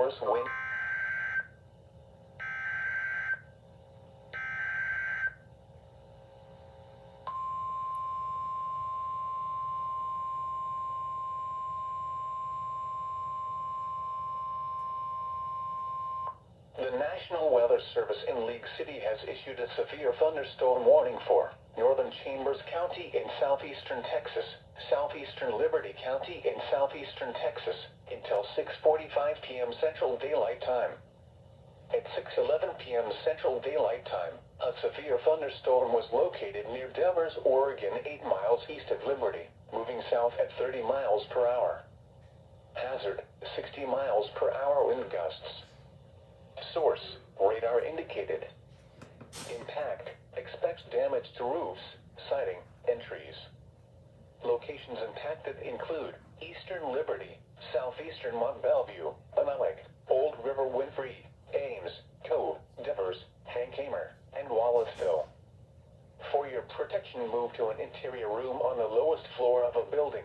force wind. The National Weather Service in League City has issued a severe thunderstorm warning for northern Chambers County in southeastern Texas, southeastern Liberty County in southeastern Texas, until 6:45 p.m. Central Daylight Time. At 6:11 p.m. Central Daylight Time, a severe thunderstorm was located near Devers, Oregon, 8 miles east of Liberty, moving south at 30 miles per hour. Hazard, 60 miles per hour wind gusts. Source, radar indicated. Impact, expects damage to roofs, siding, and trees. Locations impacted include eastern Liberty, southeastern Mont, Belvieu, Anahuac, Old River-Winfree, Ames, Cove, Devers, Hankamer, and Wallisville. For your protection, move to an interior room on the lowest floor of a building.